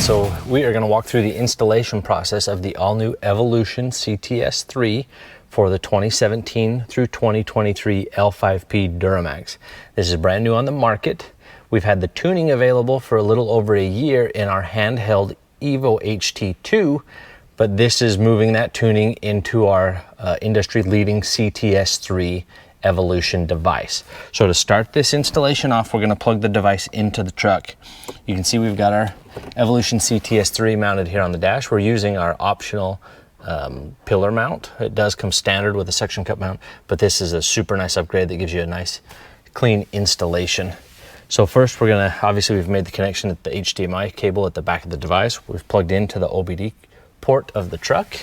So we are going to walk through the installation process of the all-new Evolution CTS3 for the 2017 through 2023 L5P Duramax. This is brand new on the market. We've had the tuning available for a little over a year in our handheld Evo HT2, but this is moving that tuning into our industry-leading CTS3 Evolution device. So to start this installation off, we're going to plug the device into the truck. You can see we've got our Evolution CTS3 mounted here on the dash. We're using our optional pillar mount. It does come standard with a suction cup mount, but this is a super nice upgrade that gives you a nice clean installation. So first we're going to, obviously we've made the connection at the HDMI cable at the back of the device. We've plugged into the OBD port of the truck,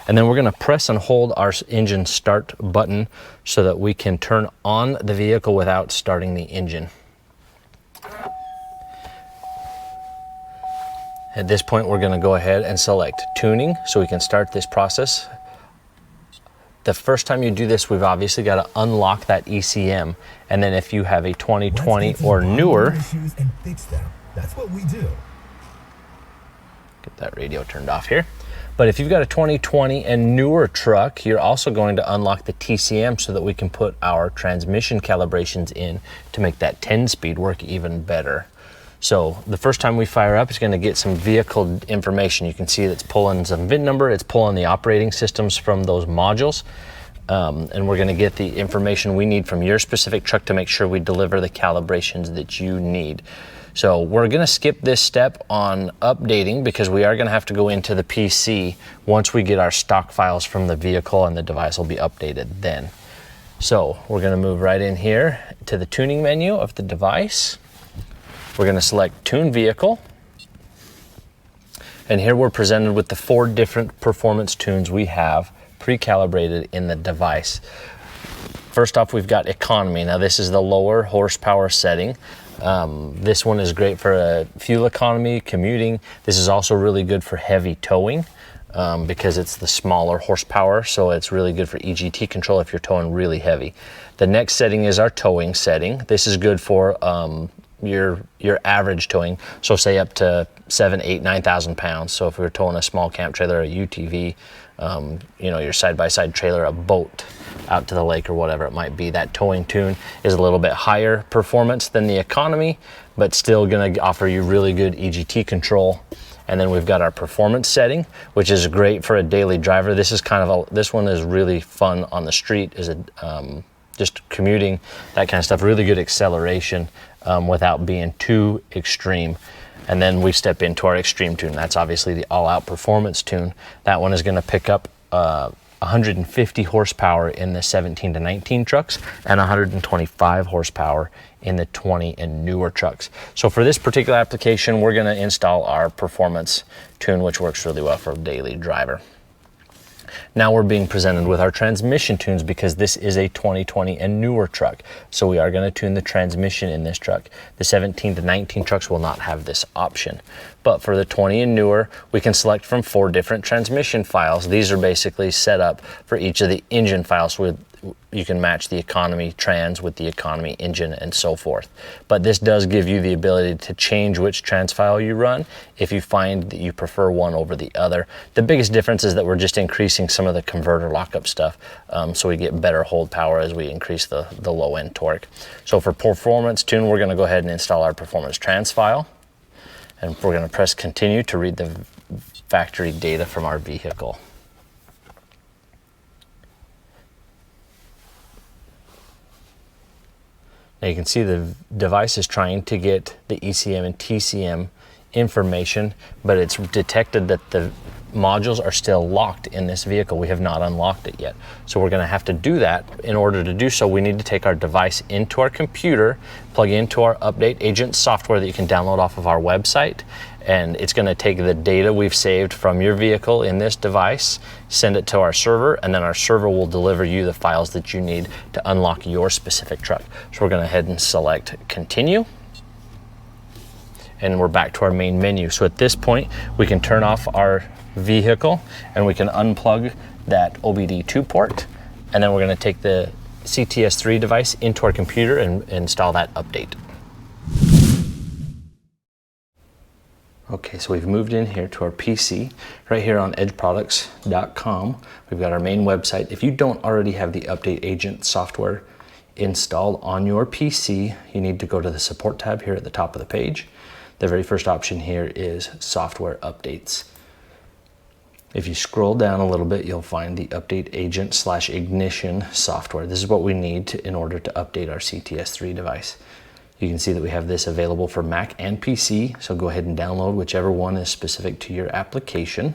and then we're going to press and hold our engine start button so that we can turn on the vehicle without starting the engine. At this point, we're going to go ahead and select tuning so we can start this process. The first time you do this, we've obviously got to unlock that ECM, and then if you have a 2020 or newer, that's what we do. Get that radio turned off here. But if you've got a 2020 and newer truck, you're also going to unlock the TCM so that we can put our transmission calibrations in to make that 10-speed work even better. So the first time we fire up, it's going to get some vehicle information. You can see that it's pulling some VIN number, it's pulling the operating systems from those modules, and we're going to get the information we need from your specific truck to make sure we deliver the calibrations that you need. So we're going to skip this step on updating because we are going to have to go into the PC once we get our stock files from the vehicle, and the device will be updated then. So we're going to move right in here to the tuning menu of the device. We're going to select Tune Vehicle. And here we're presented with the 4 different performance tunes we have pre-calibrated in the device. First off, we've got economy. Now this is the lower horsepower setting. This one is great for fuel economy, commuting. This is also really good for heavy towing because it's the smaller horsepower, so it's really good for EGT control if you're towing really heavy. The next setting is our towing setting. This is good for your average towing, so say up to 7, 8, 9,000 pounds. So if we were towing a small camp trailer, a UTV, you know, your side-by-side trailer, a boat out to the lake or whatever it might be, that towing tune is a little bit higher performance than the economy, but still going to offer you really good EGT control. And then we've got our performance setting, which is great for a daily driver. This is this one is really fun on the street, is just commuting, that kind of stuff. Really good acceleration without being too extreme. And then we step into our extreme tune. That's obviously the all-out performance tune. That one is going to pick up 150 horsepower in the 17 to 19 trucks and 125 horsepower in the 20 and newer trucks. So for this particular application, we're going to install our performance tune, which works really well for a daily driver. Now we're being presented with our transmission tunes because this is a 2020 and newer truck. So we are going to tune the transmission in this truck. The 17 to 19 trucks will not have this option. But for the 20 and newer, we can select from 4 different transmission files. These are basically set up for each of the engine files, so you can match the economy trans with the economy engine and so forth. But this does give you the ability to change which trans file you run if you find that you prefer one over the other. The biggest difference is that we're just increasing some of the converter lockup stuff, so we get better hold power as we increase the low end torque. So for performance tune, we're going to go ahead and install our performance trans file, and we're going to press continue to read the factory data from our vehicle. Now you can see the device is trying to get the ECM and TCM information, but it's detected that the modules are still locked in this vehicle. We have not unlocked it yet. So we're going to have to do that. In order to do so, we need to take our device into our computer, plug into our Update Agent software that you can download off of our website, and it's going to take the data we've saved from your vehicle in this device, send it to our server, and then our server will deliver you the files that you need to unlock your specific truck. So we're going to head and select Continue. And we're back to our main menu. So at this point, we can turn off our vehicle and we can unplug that OBD2 port. And then we're going to take the CTS3 device into our computer and install that update. Okay, so we've moved in here to our PC. Right here on edgeproducts.com, we've got our main website. If you don't already have the Update Agent software installed on your PC, you need to go to the Support tab here at the top of the page. The very first option here is Software Updates. If you scroll down a little bit, you'll find the Update Agent / Ignition software. This is what we need in order to update our CTS3 device. You can see that we have this available for Mac and PC, so go ahead and download whichever one is specific to your application.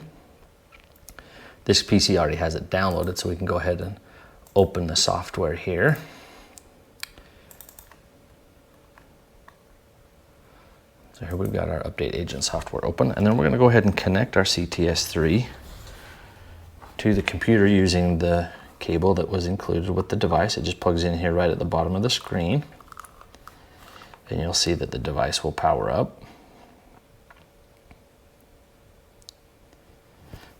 This PC already has it downloaded, so we can go ahead and open the software here. So here we've got our Update Agent software open, and then we're going to go ahead and connect our CTS3 to the computer using the cable that was included with the device. It just plugs in here right at the bottom of the screen. And you'll see that the device will power up.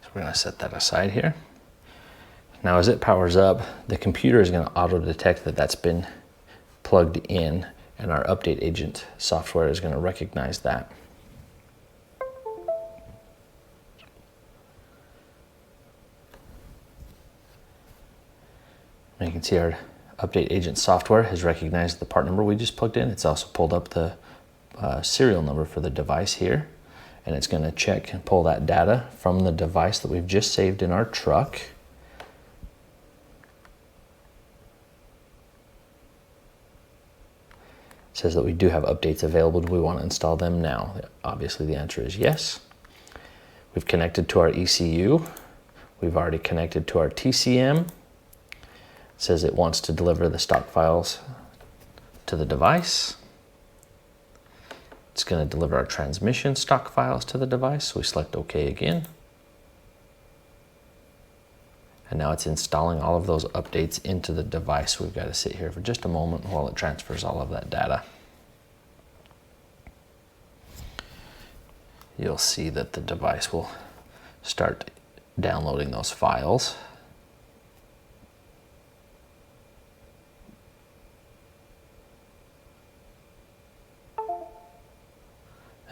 So we're going to set that aside here. Now as it powers up, the computer is going to auto detect that that's been plugged in, and our Update Agent software is going to recognize that. And you can see our Update Agent software has recognized the part number we just plugged in. It's also pulled up the serial number for the device here, and it's going to check and pull that data from the device that we've just saved in our truck. It says that we do have updates available. Do we want to install them now? Obviously the answer is yes. We've connected to our ECU. We've already connected to our TCM. It says it wants to deliver the stock files to the device. It's going to deliver our transmission stock files to the device, so we select OK again. And now it's installing all of those updates into the device. We've got to sit here for just a moment while it transfers all of that data. You'll see that the device will start downloading those files.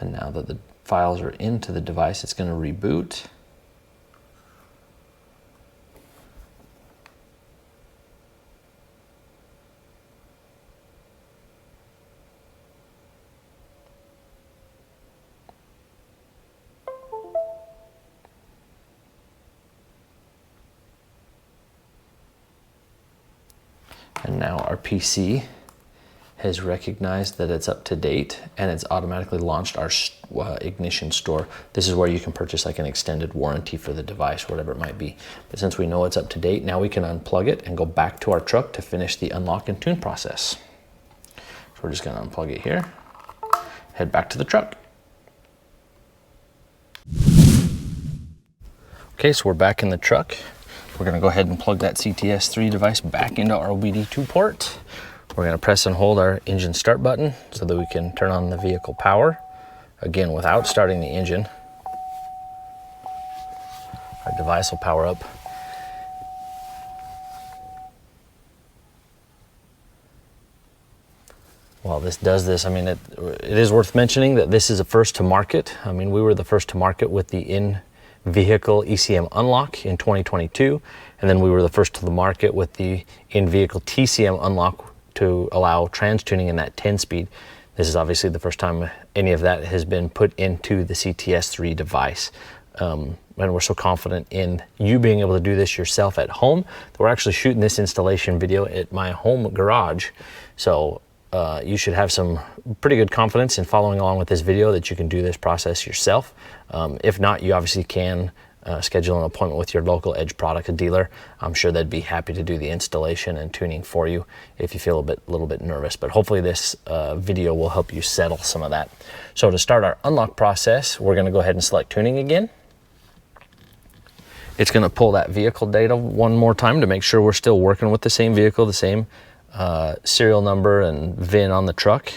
And now that the files are into the device, it's going to reboot. And now our PC has recognized that it's up to date, and it's automatically launched our Ignition store. This is where you can purchase like an extended warranty for the device, whatever it might be. But since we know it's up to date, now we can unplug it and go back to our truck to finish the unlock and tune process. So we're just gonna unplug it here, head back to the truck. Okay, so we're back in the truck. We're gonna go ahead and plug that CTS3 device back into our OBD2 port. We're going to press and hold our engine start button so that we can turn on the vehicle power. Again, without starting the engine, our device will power up. While this does this, I mean, it is worth mentioning that this is a first to market. I mean, we were the first to market with the in-vehicle ECM Unlock in 2022, and then we were the first to the market with the in-vehicle TCM Unlock to allow trans tuning in that 10-speed. This is obviously the first time any of that has been put into the CTS3 device. And we're so confident in you being able to do this yourself at home that we're actually shooting this installation video at my home garage. So you should have some pretty good confidence in following along with this video that you can do this process yourself. If not, you obviously can schedule an appointment with your local Edge product dealer. I'm sure they'd be happy to do the installation and tuning for you if you feel a little bit nervous, but hopefully this video will help you settle some of that. So to start our unlock process, we're going to go ahead and select tuning again. It's going to pull that vehicle data one more time to make sure we're still working with the same vehicle, the same serial number and VIN on the truck.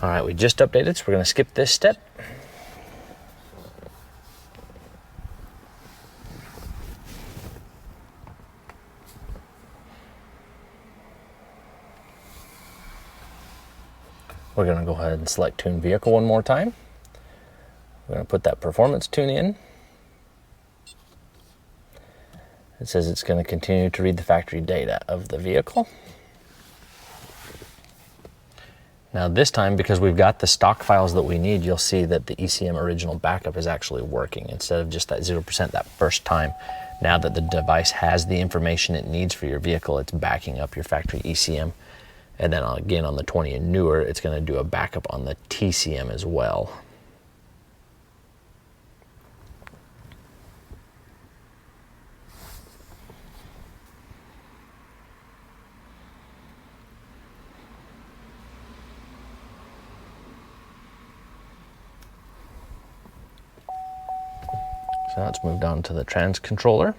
All right, we just updated, so we're going to skip this step. We're going to go ahead and select Tune Vehicle one more time. We're going to put that performance tune in. It says it's going to continue to read the factory data of the vehicle. Now this time, because we've got the stock files that we need, you'll see that the ECM original backup is actually working instead of just that 0% that first time. Now that the device has the information it needs for your vehicle, it's backing up your factory ECM. And then again, on the 20 and newer, it's going to do a backup on the TCM as well. So now let's move down to the trans controller.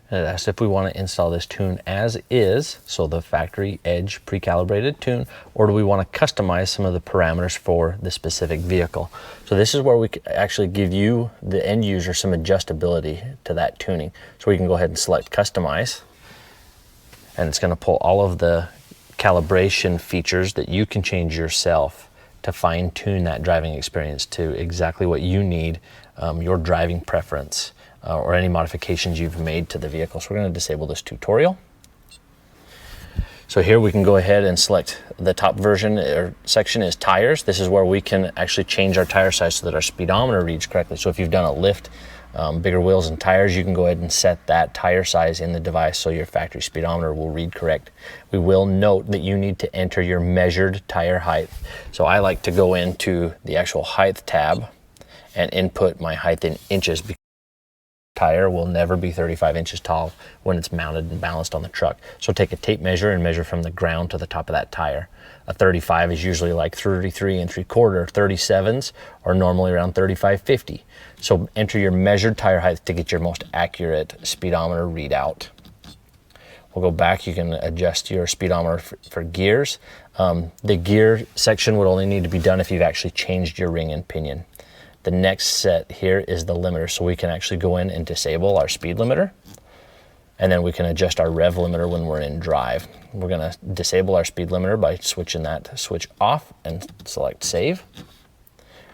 And it asks if we want to install this tune as is, so the factory edge pre-calibrated tune, or do we want to customize some of the parameters for the specific vehicle. So this is where we actually give you, the end user, some adjustability to that tuning. So we can go ahead and select customize, and it's going to pull all of the calibration features that you can change yourself to fine tune that driving experience to exactly what you need, your driving preference. Or any modifications you've made to the vehicle. So we're going to disable this tutorial. So here we can go ahead and select the top version or section is tires. This is where we can actually change our tire size so that our speedometer reads correctly. So if you've done a lift, bigger wheels and tires, you can go ahead and set that tire size in the device so your factory speedometer will read correct. We will note that you need to enter your measured tire height. So I like to go into the actual height tab and input my height in inches. Tire will never be 35 inches tall when it's mounted and balanced on the truck. So take a tape measure and measure from the ground to the top of that tire. A 35 is usually like 33 3/4. 37s are normally around 35/50. So enter your measured tire height to get your most accurate speedometer readout. We'll go back. You can adjust your speedometer for gears. The gear section would only need to be done if you've actually changed your ring and pinion. The next set here is the limiter, so we can actually go in and disable our speed limiter, and then we can adjust our rev limiter when we're in drive. We're going to disable our speed limiter by switching that switch off and select save,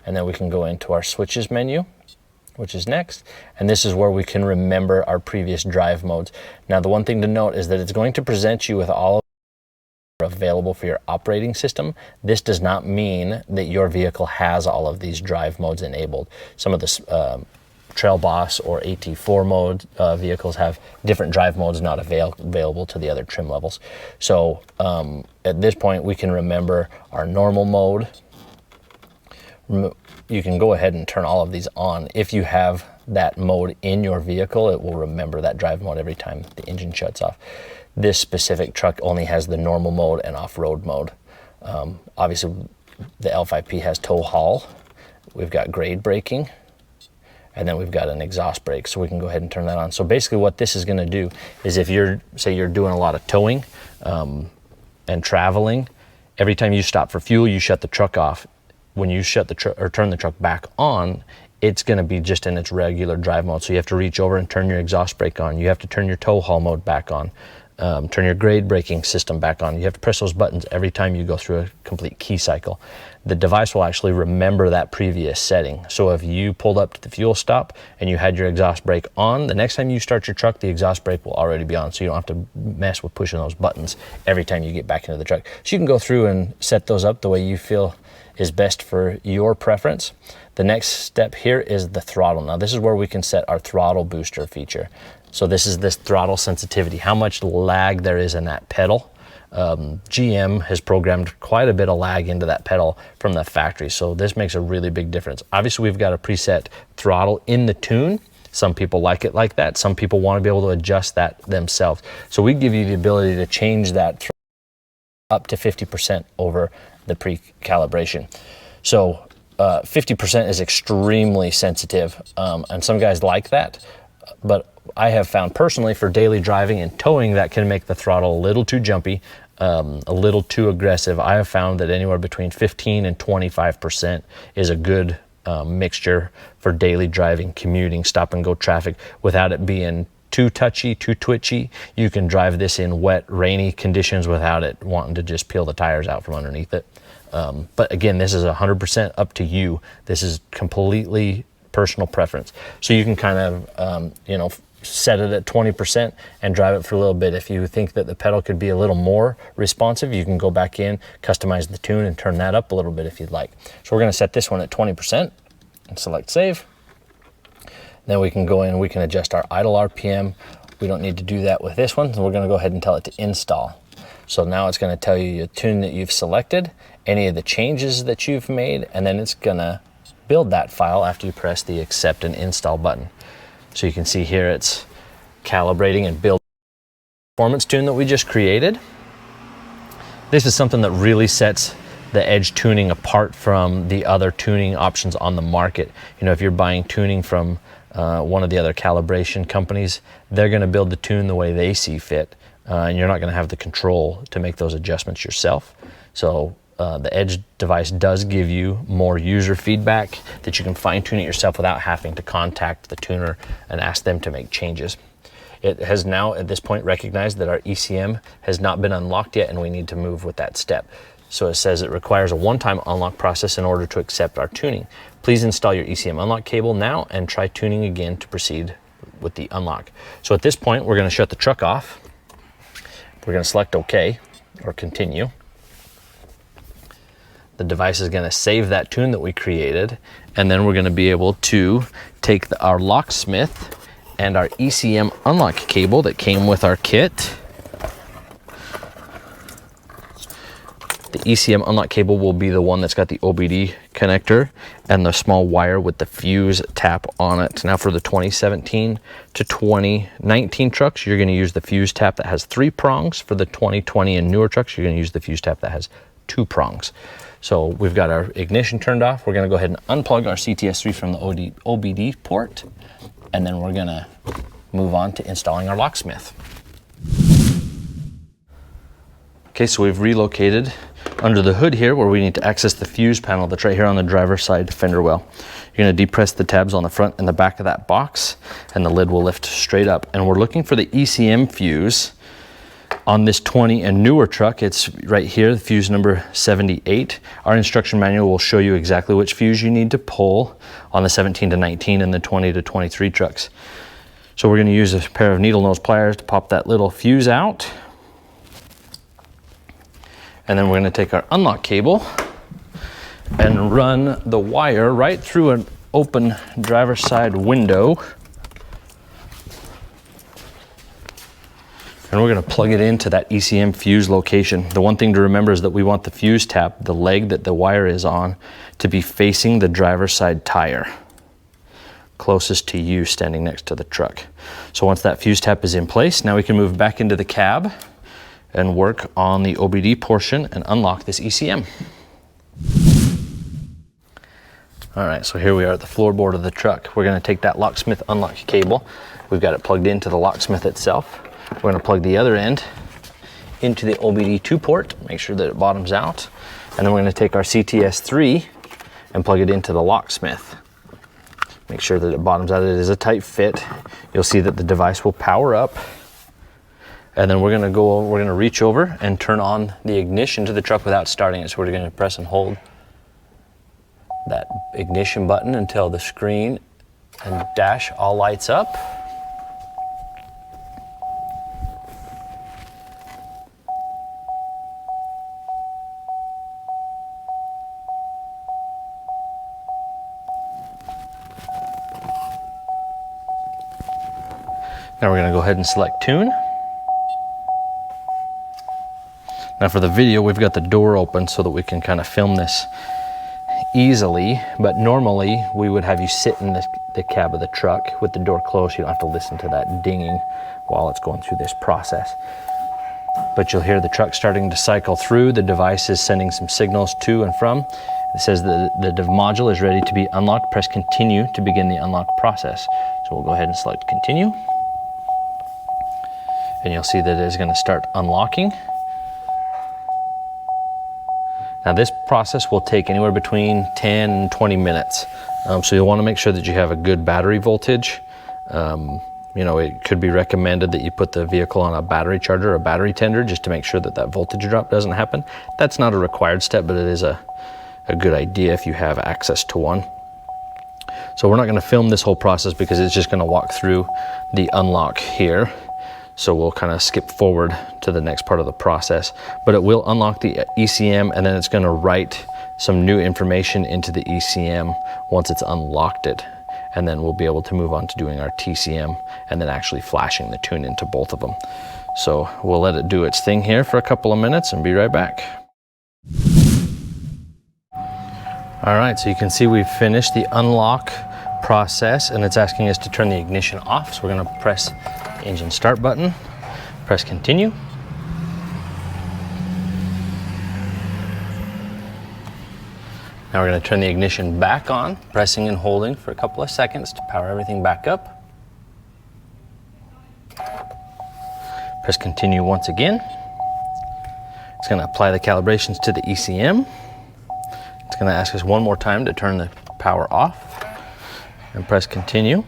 and then we can go into our switches menu, which is next, and this is where we can remember our previous drive modes. Now the one thing to note is that it's going to present you with all of available for your operating system. This does not mean that your vehicle has all of these drive modes enabled. Some of the Trail Boss or AT4 mode vehicles have different drive modes not available to the other trim levels. So at this point we can remember our normal mode. You can go ahead and turn all of these on. If you have that mode in your vehicle, it will remember that drive mode every time the engine shuts off. This specific truck only has the normal mode and off-road mode. Obviously, the L5P has tow haul. We've got grade braking, and then we've got an exhaust brake, so we can go ahead and turn that on. So basically what this is gonna do is if say you're doing a lot of towing and traveling, every time you stop for fuel, you shut the truck off. When you shut the truck or turn the truck back on, it's going to be just in its regular drive mode. So you have to reach over and turn your exhaust brake on. You have to turn your tow haul mode back on. Turn your grade braking system back on. You have to press those buttons every time you go through a complete key cycle. The device will actually remember that previous setting. So if you pulled up to the fuel stop and you had your exhaust brake on, the next time you start your truck, the exhaust brake will already be on. So you don't have to mess with pushing those buttons every time you get back into the truck. So you can go through and set those up the way you feel is best for your preference. The next step here is the throttle. Now this is where we can set our throttle booster feature. So this is this throttle sensitivity, how much lag there is in that pedal. GM has programmed quite a bit of lag into that pedal from the factory. So this makes a really big difference. Obviously we've got a preset throttle in the tune. Some people like it like that. Some people want to be able to adjust that themselves. So we give you the ability to change that up to 50% over the pre-calibration. So 50% is extremely sensitive, and some guys like that, but I have found personally for daily driving and towing that can make the throttle a little too jumpy, a little too aggressive. I have found that anywhere between 15 and 25% is a good mixture for daily driving, commuting, stop and go traffic without it being too touchy, too twitchy. You can drive this in wet, rainy conditions without it wanting to just peel the tires out from underneath it. But again, this is 100% up to you. This is completely personal preference. So you can kind of, you know, set it at 20% and drive it for a little bit. If you think that the pedal could be a little more responsive, you can go back in, customize the tune and turn that up a little bit if you'd like. So we're gonna set this one at 20% and select save. Then we can go in, we can adjust our idle RPM. We don't need to do that with this one. So we're gonna go ahead and tell it to install. So now it's gonna tell you the tune that you've selected, any of the changes that you've made, and then it's gonna build that file after you press the accept and install button. So you can see here it's calibrating and building the performance tune that we just created. This is something that really sets the Edge tuning apart from the other tuning options on the market. You know, if you're buying tuning from one of the other calibration companies, they're gonna build the tune the way they see fit, and you're not gonna have the control to make those adjustments yourself. So the Edge device does give you more user feedback that you can fine tune it yourself without having to contact the tuner and ask them to make changes. It has now at this point recognized that our ECM has not been unlocked yet and we need to move with that step. So it says it requires a one-time unlock process in order to accept our tuning. Please install your ECM unlock cable now and try tuning again to proceed with the unlock. So at this point, we're gonna shut the truck off. We're gonna select OK or continue. The device is gonna save that tune that we created, and then we're gonna be able to take our locksmith and our ECM unlock cable that came with our kit. The ECM unlock cable will be the one that's got the OBD connector and the small wire with the fuse tap on it. Now for the 2017 to 2019 trucks, you're gonna use the fuse tap that has 3 prongs. For the 2020 and newer trucks, you're gonna use the fuse tap that has 2 prongs. So we've got our ignition turned off. We're gonna go ahead and unplug our CTS3 from the OBD port, and then we're gonna move on to installing our locksmith. Okay, so we've relocated under the hood here where we need to access the fuse panel that's right here on the driver's side fender well. You're gonna depress the tabs on the front and the back of that box, and the lid will lift straight up. And we're looking for the ECM fuse. On this 20 and newer truck, it's right here, the fuse number 78. Our instruction manual will show you exactly which fuse you need to pull on the 17 to 19 and the 20 to 23 trucks. So we're gonna use a pair of needle nose pliers to pop that little fuse out. And then we're gonna take our unlock cable and run the wire right through an open driver's side window. And we're gonna plug it into that ECM fuse location. The one thing to remember is that we want the fuse tap, the leg that the wire is on, to be facing the driver's side tire, closest to you standing next to the truck. So once that fuse tap is in place, now we can move back into the cab and work on the OBD portion and unlock this ECM. All right, so here we are at the floorboard of the truck. We're gonna take that locksmith unlock cable. We've got it plugged into the locksmith itself. We're gonna plug the other end into the OBD2 port, make sure that it bottoms out. And then we're gonna take our CTS3 and plug it into the locksmith. Make sure that it bottoms out. It is a tight fit. You'll see that the device will power up. And then we're gonna reach over and turn on the ignition to the truck without starting it. So we're gonna press and hold that ignition button until the screen and dash all lights up. Now we're gonna go ahead and select tune. Now for the video, we've got the door open so that we can kind of film this easily, but normally we would have you sit in the cab of the truck with the door closed. You don't have to listen to that dinging while it's going through this process. But you'll hear the truck starting to cycle through. The device is sending some signals to and from, It says that the module is ready to be unlocked. Press continue to begin the unlock process. So we'll go ahead and select continue. And you'll see that it is going to start unlocking. Now this process will take anywhere between 10 and 20 minutes. So you'll want to make sure that you have a good battery voltage. You know, it could be recommended that you put the vehicle on a battery charger or a battery tender just to make sure that that voltage drop doesn't happen. That's not a required step, but it is a good idea if you have access to one. So we're not going to film this whole process because it's just going to walk through the unlock here. So we'll kind of skip forward to the next part of the process, but it will unlock the ECM, and then it's going to write some new information into the ECM once it's unlocked it. And then we'll be able to move on to doing our TCM and then actually flashing the tune into both of them. So we'll let it do its thing here for a couple of minutes and be right back. All right, so you can see we've finished the unlock process, and it's asking us to turn the ignition off. So we're gonna press the engine start button, press continue. Now we're gonna turn the ignition back on, pressing and holding for a couple of seconds to power everything back up. Press continue once again. It's gonna apply the calibrations to the ECM. It's gonna ask us one more time to turn the power off and press continue.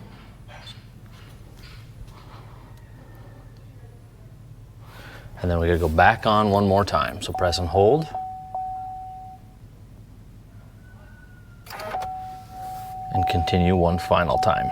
And then we're gonna go back on one more time. So press and hold. And continue one final time.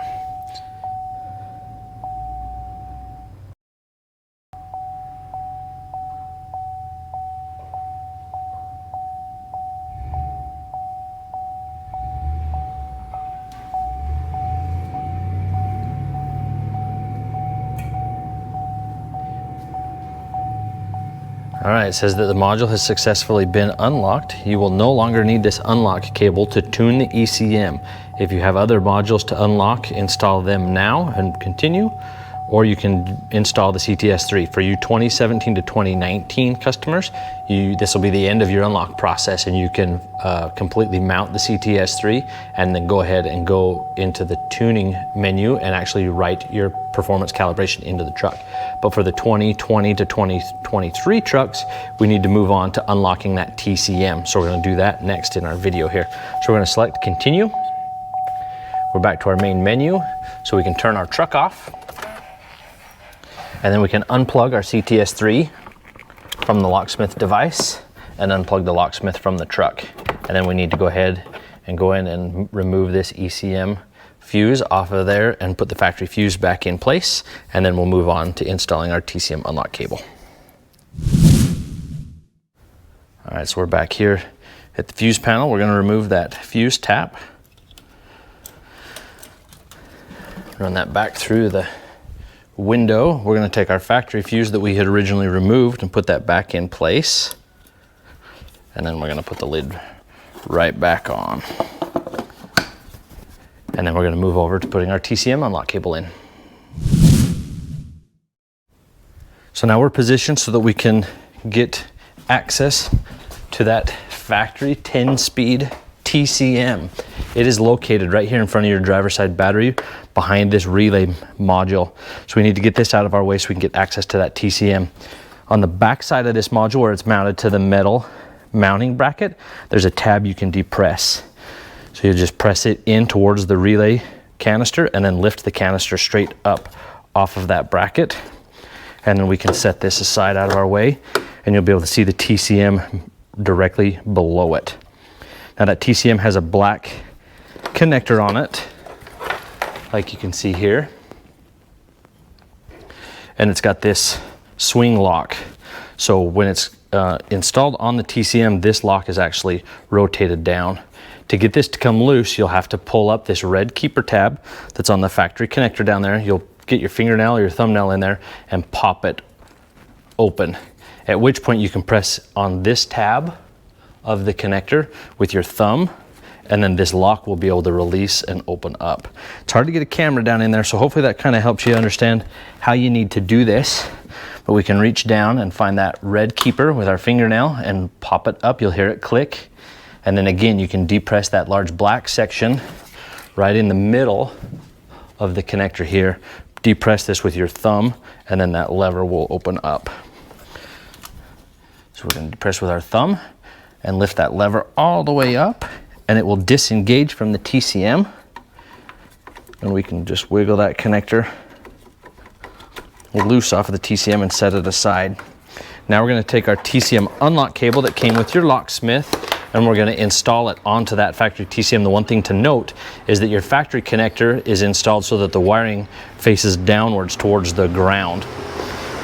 All right, it says that the module has successfully been unlocked. You will no longer need this unlock cable to tune the ECM. If you have other modules to unlock, install them now and continue, or you can install the CTS3. For you 2017 to 2019 customers, this will be the end of your unlock process, and you can completely mount the CTS3 and then go ahead and go into the tuning menu and actually write your performance calibration into the truck. But for the 2020 to 2023 trucks, we need to move on to unlocking that TCM. So we're gonna do that next in our video here. So we're gonna select continue. We're back to our main menu, so we can turn our truck off. And then we can unplug our CTS3 from the locksmith device and unplug the locksmith from the truck. And then we need to go ahead and go in and remove this ECM fuse off of there and put the factory fuse back in place. And then we'll move on to installing our TCM unlock cable. All right, so we're back here at the fuse panel. We're gonna remove that fuse tap. Run that back through the window. We're going to take our factory fuse that we had originally removed and put that back in place. And then we're going to put the lid right back on. And then we're going to move over to putting our TCM unlock cable in. So now we're positioned so that we can get access to that factory 10-speed TCM. It is located right here in front of your driver's side battery behind this relay module. So we need to get this out of our way so we can get access to that TCM. On the back side of this module where it's mounted to the metal mounting bracket, there's a tab you can depress. So you just press it in towards the relay canister and then lift the canister straight up off of that bracket. And then we can set this aside out of our way and you'll be able to see the TCM directly below it. Now that TCM has a black connector on it, like you can see here. And it's got this swing lock. So when it's installed on the TCM, this lock is actually rotated down. To get this to come loose, you'll have to pull up this red keeper tab that's on the factory connector down there. You'll get your fingernail or your thumbnail in there and pop it open. At which point you can press on this tab of the connector with your thumb, and then this lock will be able to release and open up. It's hard to get a camera down in there, so hopefully that kind of helps you understand how you need to do this. But we can reach down and find that red keeper with our fingernail and pop it up. You'll hear it click, And then again, you can depress that large black section right in the middle of the connector here. Depress this with your thumb, and then that lever will open up. So we're going to depress with our thumb and lift that lever all the way up, and it will disengage from the TCM. And we can just wiggle that connector loose off of the TCM and set it aside. Now we're going to take our TCM unlock cable that came with your locksmith, and we're going to install it onto that factory TCM. The one thing to note is that your factory connector is installed so that the wiring faces downwards towards the ground.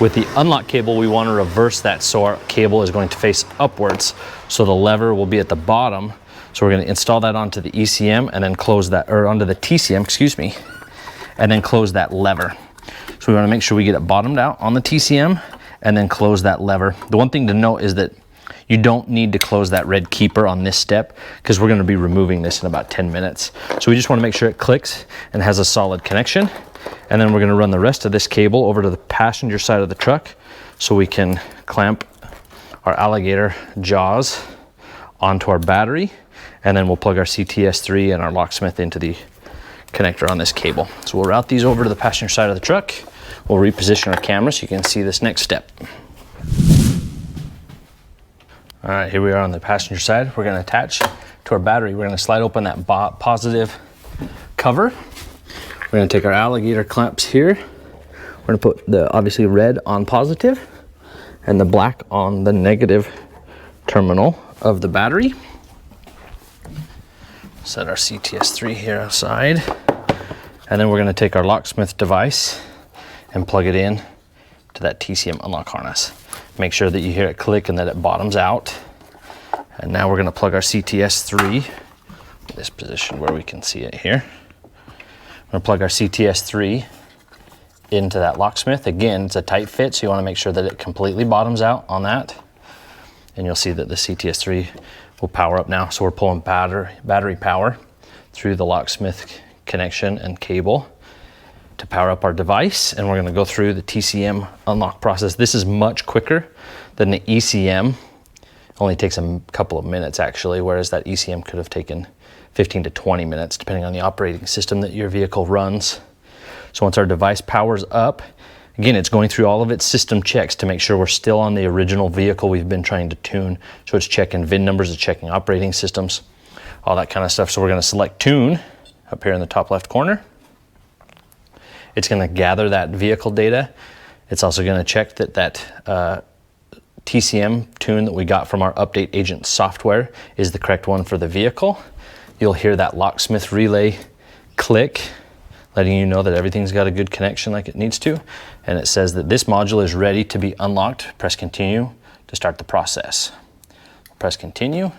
With the unlock cable, we want to reverse that, so our cable is going to face upwards, so the lever will be at the bottom. So we're going to install that onto the ECM and then close that, or onto the TCM, excuse me, and then close that lever. So we want to make sure we get it bottomed out on the TCM and then close that lever. The one thing to note is that you don't need to close that red keeper on this step, because we're going to be removing this in about 10 minutes. So we just want to make sure it clicks and has a solid connection. And then we're going to run the rest of this cable over to the passenger side of the truck so we can clamp our alligator jaws onto our battery. And then we'll plug our CTS3 and our locksmith into the connector on this cable. So we'll route these over to the passenger side of the truck. We'll reposition our camera so you can see this next step. All right, here we are on the passenger side. We're going to attach to our battery. We're going to slide open that positive cover. We're going to take our alligator clamps here. We're going to put the obviously red on positive and the black on the negative terminal of the battery. Set our CTS3 here aside. And then we're going to take our locksmith device and plug it in to that TCM unlock harness. Make sure that you hear it click and that it bottoms out. And now we're going to plug our CTS3 in this position where we can see it here. We're going to plug our CTS3 into that locksmith. Again, it's a tight fit, so you want to make sure that it completely bottoms out on that. And you'll see that the CTS3 will power up now. So we're pulling battery power through the locksmith connection and cable to power up our device, and we're going to go through the TCM unlock process. This is much quicker than the ECM. Only takes a couple of minutes actually, whereas that ECM could have taken 15 to 20 minutes depending on the operating system that your vehicle runs. So once our device powers up, again, it's going through all of its system checks to make sure we're still on the original vehicle we've been trying to tune. So it's checking VIN numbers, it's checking operating systems, all that kind of stuff. So we're going to select tune up here in the top left corner. It's going to gather that vehicle data. It's also going to check that TCM tune that we got from our update agent software is the correct one for the vehicle. You'll hear that locksmith relay click, letting you know that everything's got a good connection like it needs to. And it says that this module is ready to be unlocked. Press continue to start the process. Press continue,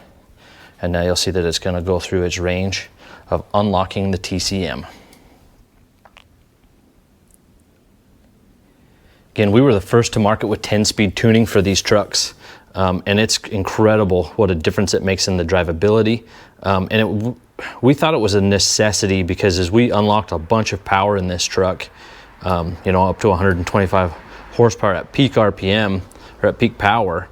and now you'll see that it's going to go through its range of unlocking the TCM. Again, we were the first to market with 10-speed tuning for these trucks, and it's incredible what a difference it makes in the drivability. We thought it was a necessity because as we unlocked a bunch of power in this truck, up to 125 horsepower at peak RPM or at peak power,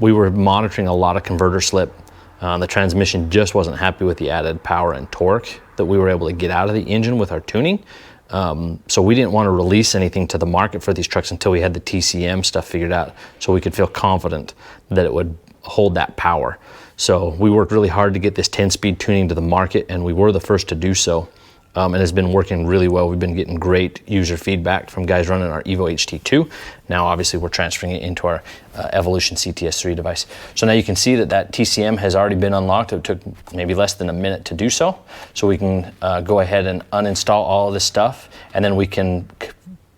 we were monitoring a lot of converter slip. The transmission just wasn't happy with the added power and torque that we were able to get out of the engine with our tuning. So we didn't want to release anything to the market for these trucks until we had the TCM stuff figured out, so we could feel confident that it would hold that power. So we worked really hard to get this 10-speed tuning to the market, and we were the first to do so. And it's been working really well. We've been getting great user feedback from guys running our Evo HT2. Now, obviously, we're transferring it into our Evolution CTS3 device. So now you can see that that TCM has already been unlocked. It took maybe less than a minute to do so. So we can go ahead and uninstall all of this stuff, and then we can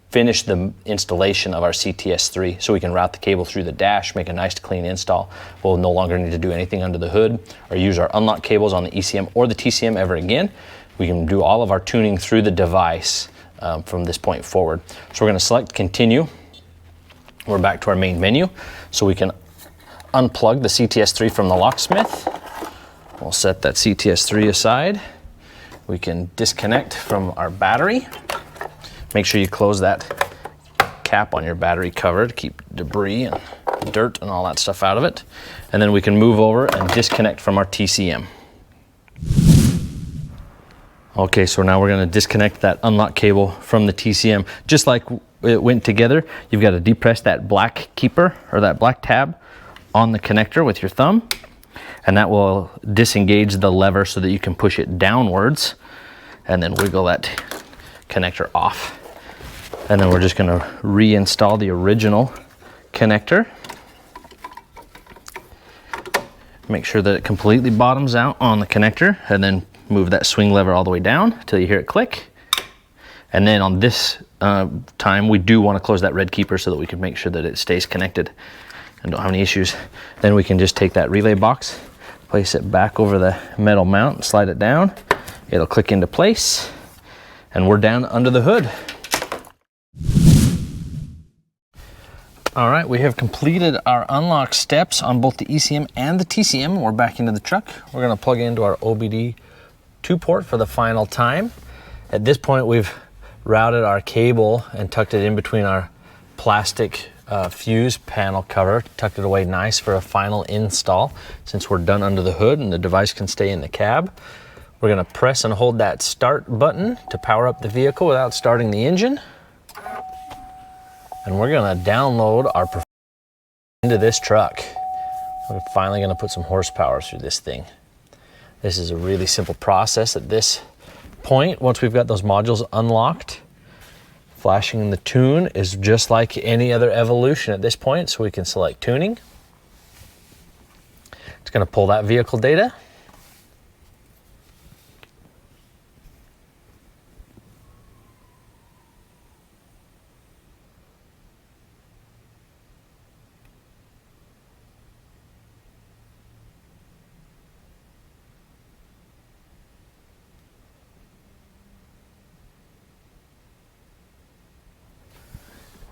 finish the installation of our CTS3. So we can route the cable through the dash, make a nice clean install. We'll no longer need to do anything under the hood or use our unlock cables on the ECM or the TCM ever again. We can do all of our tuning through the device from this point forward. So we're going to select continue. We're back to our main menu. So we can unplug the CTS3 from the locksmith. We'll set that CTS3 aside. We can disconnect from our battery. Make sure you close that cap on your battery cover to keep debris and dirt and all that stuff out of it. And then we can move over and disconnect from our TCM. Okay, so now we're gonna disconnect that unlock cable from the TCM. Just like it went together, you've got to depress that black keeper or that black tab on the connector with your thumb, and that will disengage the lever so that you can push it downwards and then wiggle that connector off. And then we're just gonna reinstall the original connector. Make sure that it completely bottoms out on the connector, and then move that swing lever all the way down until you hear it click. And then on this time, we do want to close that red keeper so that we can make sure that it stays connected and don't have any issues. Then we can just take that relay box, place it back over the metal mount, slide it down. It'll click into place, and we're down under the hood. All right, we have completed our unlock steps on both the ECM and the TCM. We're back into the truck. We're gonna plug into our OBD2 port for the final time. At this point, we've routed our cable and tucked it in between our plastic fuse panel cover, tucked it away nice for a final install since we're done under the hood and the device can stay in the cab. We're gonna press and hold that start button to power up the vehicle without starting the engine. And we're gonna download our performance into this truck. We're finally gonna put some horsepower through this thing. This is a really simple process at this point. Once we've got those modules unlocked, flashing the tune is just like any other evolution at this point, so we can select tuning. It's gonna pull that vehicle data.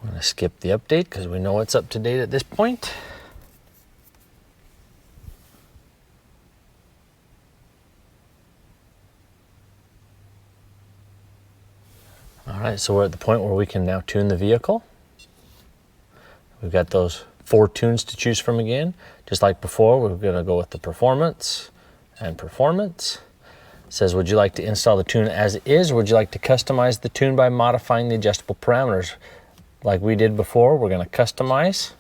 I'm going to skip the update because we know it's up to date at this point. All right, so we're at the point where we can now tune the vehicle. We've got those 4 tunes to choose from again. Just like before, we're going to go with the performance and performance. It says, would you like to install the tune as is, or would you like to customize the tune by modifying the adjustable parameters? Like we did before, we're gonna customize.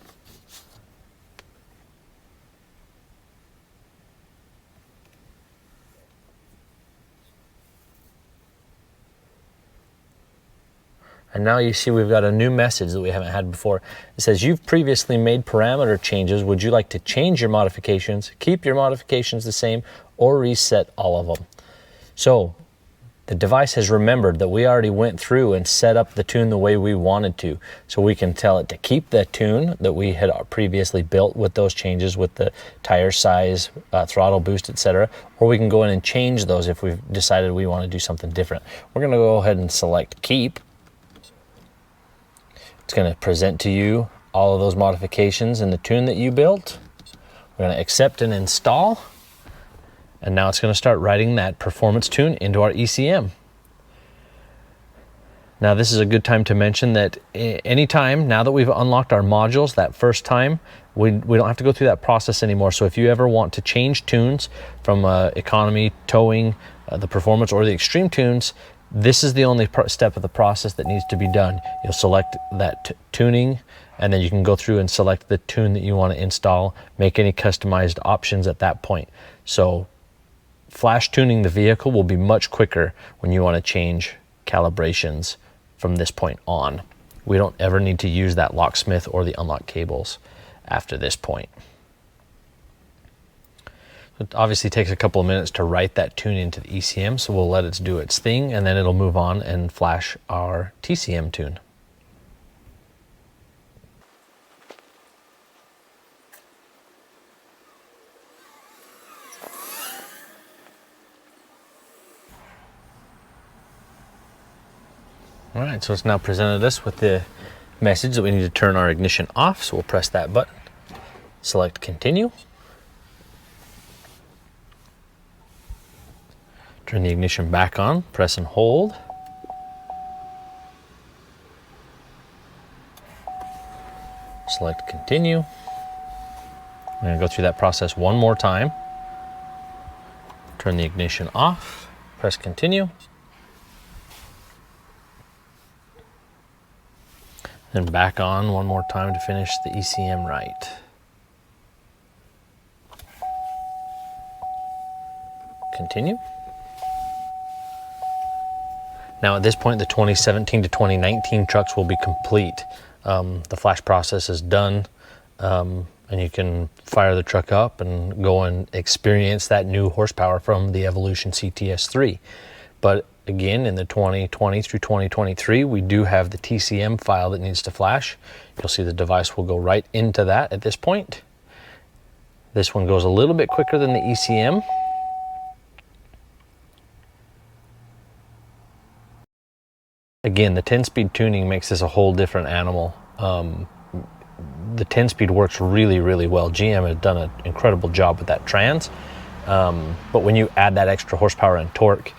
And now you see we've got a new message that we haven't had before. It says, you've previously made parameter changes. Would you like to change your modifications, keep your modifications the same, or reset all of them? So the device has remembered that we already went through and set up the tune the way we wanted to. So we can tell it to keep the tune that we had previously built with those changes with the tire size, throttle boost, etc. Or we can go in and change those if we've decided we want to do something different. We're going to go ahead and select keep. It's going to present to you all of those modifications in the tune that you built. We're going to accept and install. And now it's going to start writing that performance tune into our ECM. Now this is a good time to mention that anytime, now that we've unlocked our modules that first time, we don't have to go through that process anymore. So if you ever want to change tunes from economy, towing, the performance, or the extreme tunes, this is the only step of the process that needs to be done. You'll select that tuning, and then you can go through and select the tune that you want to install, make any customized options at that point. So flash tuning the vehicle will be much quicker when you want to change calibrations from this point on. We don't ever need to use that locksmith or the unlock cables after this point. It obviously takes a couple of minutes to write that tune into the ECM, so we'll let it do its thing, and then it'll move on and flash our TCM tune. All right, so it's now presented us with the message that we need to turn our ignition off, so we'll press that button, select continue, turn the ignition back on, press and hold, select continue, I'm gonna go through that process one more time. Turn the ignition off, press continue. Then back on one more time to finish the ECM right. Continue. Now at this point, the 2017 to 2019 trucks will be complete. The flash process is done, and you can fire the truck up and go and experience that new horsepower from the Evolution CTS3. But again, in the 2020 through 2023, we do have the TCM file that needs to flash. You'll see the device will go right into that at this point. This one goes a little bit quicker than the ECM. Again, the 10-speed tuning makes this a whole different animal. The 10-speed works really, really well. GM has done an incredible job with that trans. But when you add that extra horsepower and torque,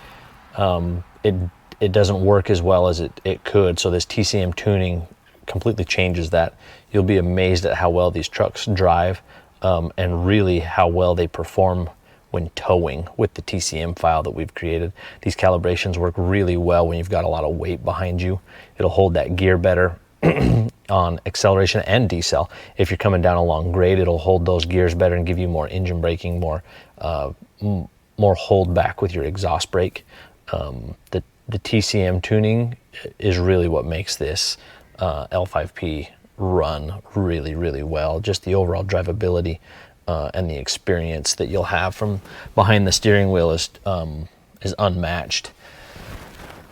it doesn't work as well as it could. So this TCM tuning completely changes that. You'll be amazed at how well these trucks drive, and really how well they perform when towing with the TCM file that we've created. These calibrations work really well when you've got a lot of weight behind you. It'll hold that gear better on acceleration and decel. If you're coming down a long grade, it'll hold those gears better and give you more engine braking, more hold back with your exhaust brake. The TCM tuning is really what makes this L5P run really, really well. Just the overall drivability and the experience that you'll have from behind the steering wheel is unmatched.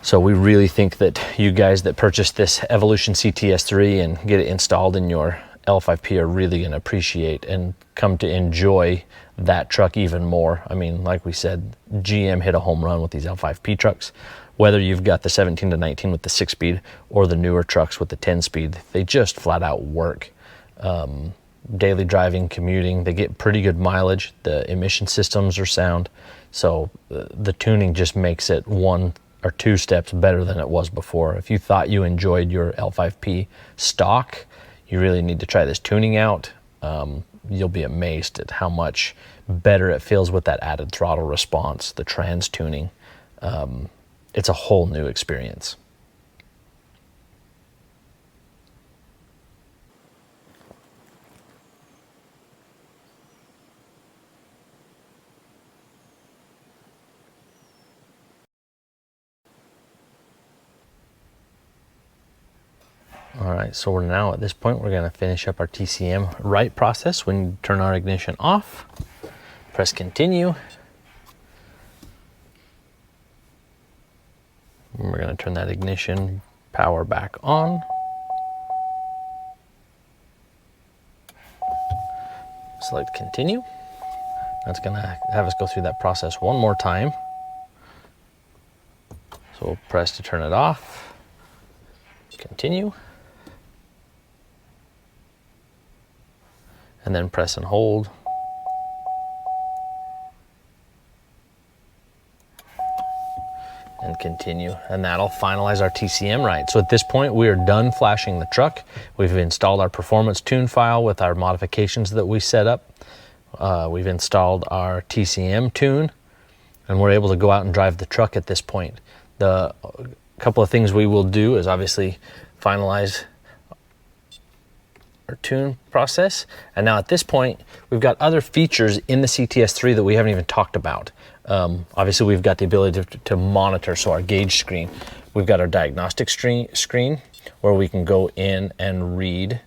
So we really think that you guys that purchase this Evolution CTS3 and get it installed in your L5P are really going to appreciate and come to enjoy that truck even more. I mean, like we said, GM hit a home run with these L5P trucks. Whether you've got the 17 to 19 with the 6-speed or the newer trucks with the 10-speed, they just flat out work. Daily driving, commuting, they get pretty good mileage. The emission systems are sound. So the tuning just makes it 1 or 2 steps better than it was before. If you thought you enjoyed your L5P stock, you really need to try this tuning out. You'll be amazed at how much better it feels with that added throttle response, the trans tuning. It's a whole new experience. All right, so we're now at this point, we're gonna finish up our TCM right process. When you turn our ignition off, press continue. And we're gonna turn that ignition power back on. Select continue. That's gonna have us go through that process one more time. So we'll press to turn it off, continue. And then press and hold. And continue, and that'll finalize our TCM right. So at this point, we are done flashing the truck. We've installed our performance tune file with our modifications that we set up. We've installed our TCM tune, and we're able to go out and drive the truck at this point. The couple of things we will do is obviously finalize our tune process. And now at this point, we've got other features in the CTS3 that we haven't even talked about. Obviously, we've got the ability to monitor, so our gauge screen. We've got our diagnostic screen where we can go in and read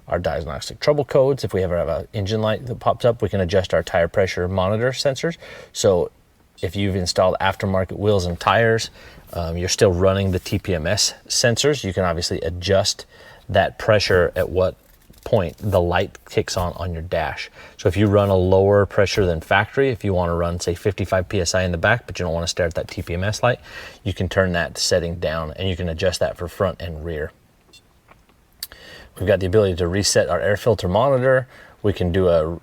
our diagnostic trouble codes. If we ever have an engine light that pops up, we can adjust our tire pressure monitor sensors. So if you've installed aftermarket wheels and tires, you're still running the TPMS sensors. You can obviously adjust that pressure at what point the light kicks on your dash. So if you run a lower pressure than factory, if you want to run say 55 PSI in the back, but you don't want to stare at that TPMS light, you can turn that setting down and you can adjust that for front and rear. We've got the ability to reset our air filter monitor. We can do a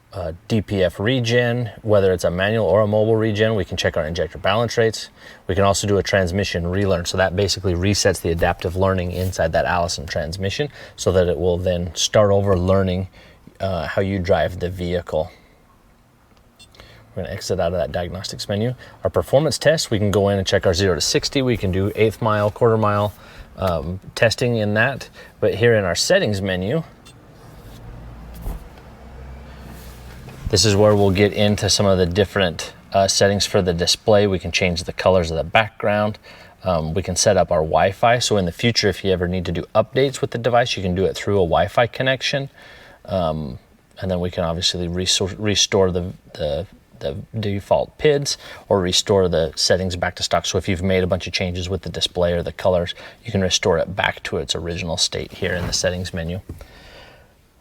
DPF regen, whether it's a manual or a mobile regen. We can check our injector balance rates. We can also do a transmission relearn. So that basically resets the adaptive learning inside that Allison transmission so that it will then start over learning how you drive the vehicle. We're going to exit out of that diagnostics menu. Our performance test, we can go in and check our 0 to 60. We can do eighth mile, quarter mile testing in that. But here in our settings menu, this is where we'll get into some of the different settings for the display. We can change the colors of the background. We can set up our Wi-Fi. So in the future, if you ever need to do updates with the device, you can do it through a Wi-Fi connection. And then we can obviously restore the default PIDs or restore the settings back to stock. So if you've made a bunch of changes with the display or the colors, you can restore it back to its original state here in the settings menu.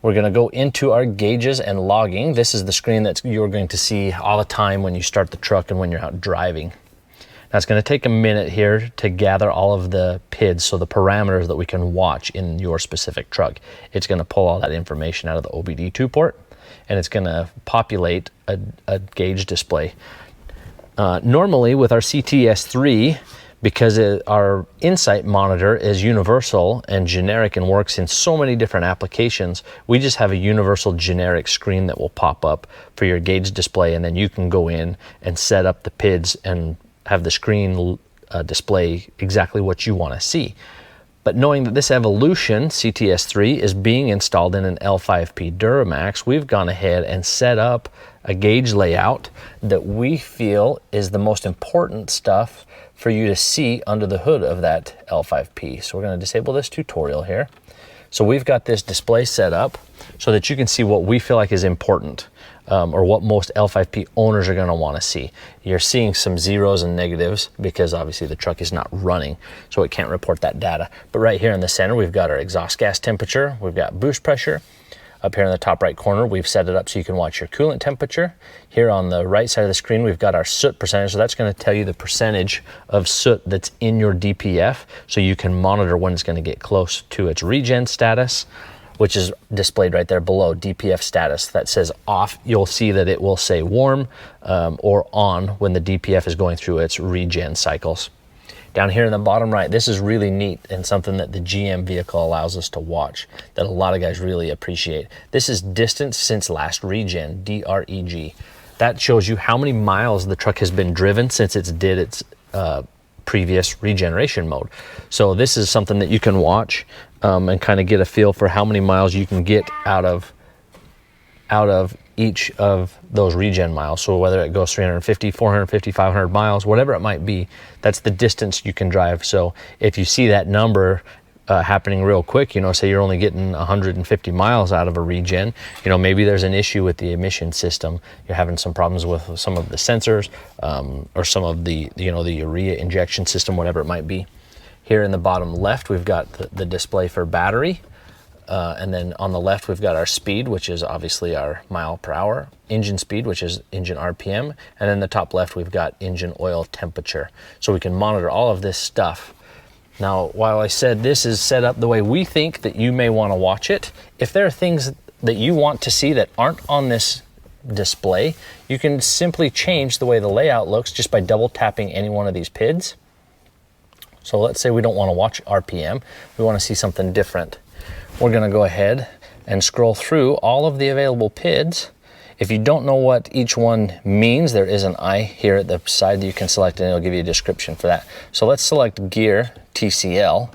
We're going to go into our gauges and logging. This is the screen that you're going to see all the time when you start the truck and when you're out driving. Now it's going to take a minute here to gather all of the PIDs, so the parameters that we can watch in your specific truck. It's going to pull all that information out of the OBD2 port, and it's going to populate a gauge display. Normally with our CTS3, because our Insight monitor is universal and generic and works in so many different applications, we just have a universal generic screen that will pop up for your gauge display, and then you can go in and set up the PIDs and have the screen display exactly what you want to see. But knowing that this evolution, CTS3, is being installed in an L5P Duramax, we've gone ahead and set up a gauge layout that we feel is the most important stuff for you to see under the hood of that L5P. So we're going to disable this tutorial here. So we've got this display set up so that you can see what we feel like is important, or what most L5P owners are going to want to see. You're seeing some zeros and negatives because obviously the truck is not running, so it can't report that data. But right here in the center, we've got our exhaust gas temperature, we've got boost pressure. Up here in the top right corner, we've set it up so you can watch your coolant temperature. Here on the right side of the screen, we've got our soot percentage. So that's going to tell you the percentage of soot that's in your DPF, so you can monitor when it's going to get close to its regen status, which is displayed right there below DPF status. That says off. You'll see that it will say warm or on when the DPF is going through its regen cycles. Down here in the bottom right, this is really neat and something that the GM vehicle allows us to watch that a lot of guys really appreciate. This is distance since last regen, DREG. That shows you how many miles the truck has been driven since it did its previous regeneration mode. So this is something that you can watch and kind of get a feel for how many miles you can get out of each of those regen miles. So whether it goes 350, 450, 500 miles, whatever it might be, that's the distance you can drive. So if you see that number happening real quick, you know, say you're only getting 150 miles out of a regen, you know, maybe there's an issue with the emission system. You're having some problems with some of the sensors or some of the, you know, the urea injection system, whatever it might be. Here in the bottom left, we've got the display for battery. And then on the left, we've got our speed, which is obviously our mile per hour, engine speed, which is engine RPM. And then the top left, we've got engine oil temperature. So we can monitor all of this stuff. Now, while I said this is set up the way we think that you may want to watch it, if there are things that you want to see that aren't on this display, you can simply change the way the layout looks just by double tapping any one of these PIDs. So let's say we don't want to watch RPM, we want to see something different. We're going to go ahead and scroll through all of the available PIDs. If you don't know what each one means, there is an I here at the side that you can select, and it'll give you a description for that. So let's select gear TCL,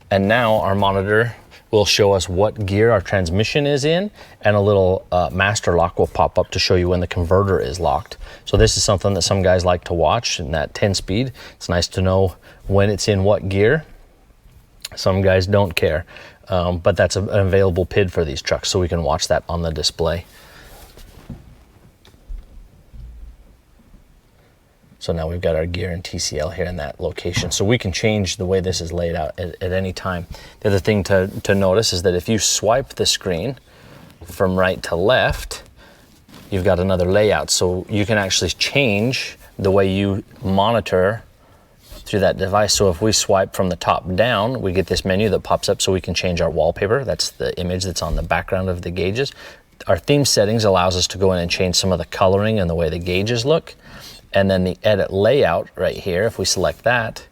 and now our monitor will show us what gear our transmission is in, and a little master lock will pop up to show you when the converter is locked. So this is something that some guys like to watch in that 10-speed. It's nice to know when it's in what gear. Some guys don't care. But that's an available PID for these trucks, so we can watch that on the display. So now we've got our gear and TCL here in that location. So we can change the way this is laid out at any time. The other thing to notice is that if you swipe the screen from right to left, you've got another layout. So you can actually change the way you monitor through that device. So if we swipe from the top down, we get this menu that pops up so we can change our wallpaper. That's the image that's on the background of the gauges. Our theme settings allows us to go in and change some of the coloring and the way the gauges look. And then the edit layout right here, if we select that,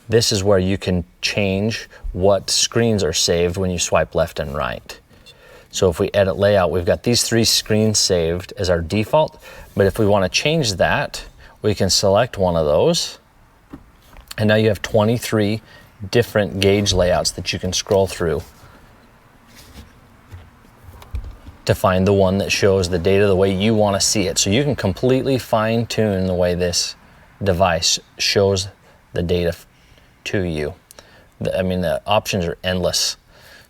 this is where you can change what screens are saved when you swipe left and right. So if we edit layout, we've got these 3 screens saved as our default, but if we want to change that, we can select one of those, and now you have 23 different gauge layouts that you can scroll through to find the one that shows the data the way you want to see it. So you can completely fine tune the way this device shows the data to you. I mean, the options are endless.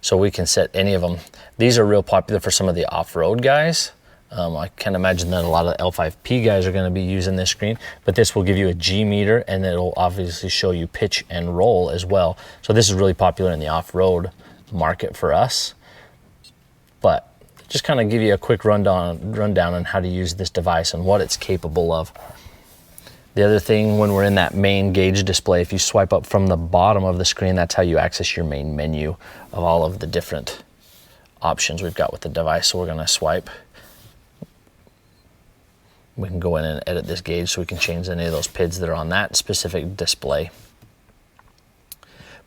So we can set any of them. These are real popular for some of the off-road guys. I can imagine that a lot of the L5P guys are going to be using this screen, but this will give you a G meter, and it'll obviously show you pitch and roll as well. So this is really popular in the off-road market for us. But just kind of give you a quick rundown on how to use this device and what it's capable of. The other thing, when we're in that main gauge display, if you swipe up from the bottom of the screen, that's how you access your main menu of all of the different options we've got with the device. So we're going to swipe. We can go in and edit this gauge so we can change any of those PIDs that are on that specific display.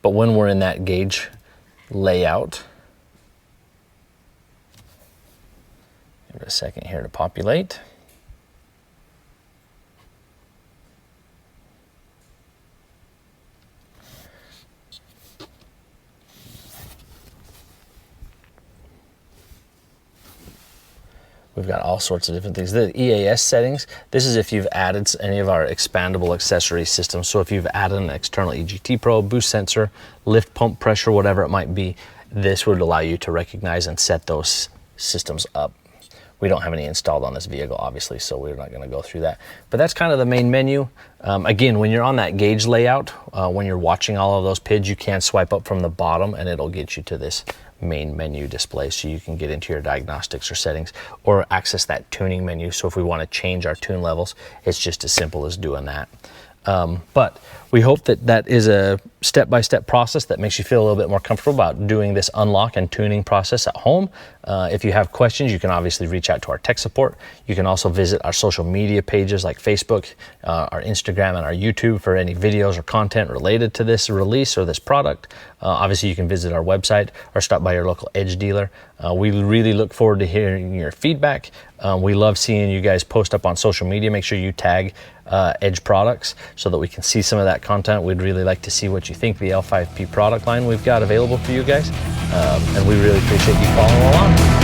But when we're in that gauge layout, give it a second here to populate. We've got all sorts of different things. The EAS settings, this is if you've added any of our expandable accessory systems. So if you've added an external EGT probe, boost sensor, lift pump pressure, whatever it might be, this would allow you to recognize and set those systems up. We don't have any installed on this vehicle, obviously, so we're not gonna go through that. But that's kind of the main menu. Again, when you're on that gauge layout, when you're watching all of those PIDs, you can swipe up from the bottom and it'll get you to this main menu display, so you can get into your diagnostics or settings or access that tuning menu. So if we want to change our tune levels, it's just as simple as doing that. But we hope that that is a step-by-step process that makes you feel a little bit more comfortable about doing this unlock and tuning process at home. If you have questions, you can obviously reach out to our tech support. You can also visit our social media pages like Facebook, our Instagram, and our YouTube for any videos or content related to this release or this product. Obviously, you can visit our website or stop by your local Edge dealer. We really look forward to hearing your feedback. We love seeing you guys post up on social media. Make sure you tag Edge products so that we can see some of that content. We'd really like to see what you think of the L5P product line we've got available for you guys. And we really appreciate you following along.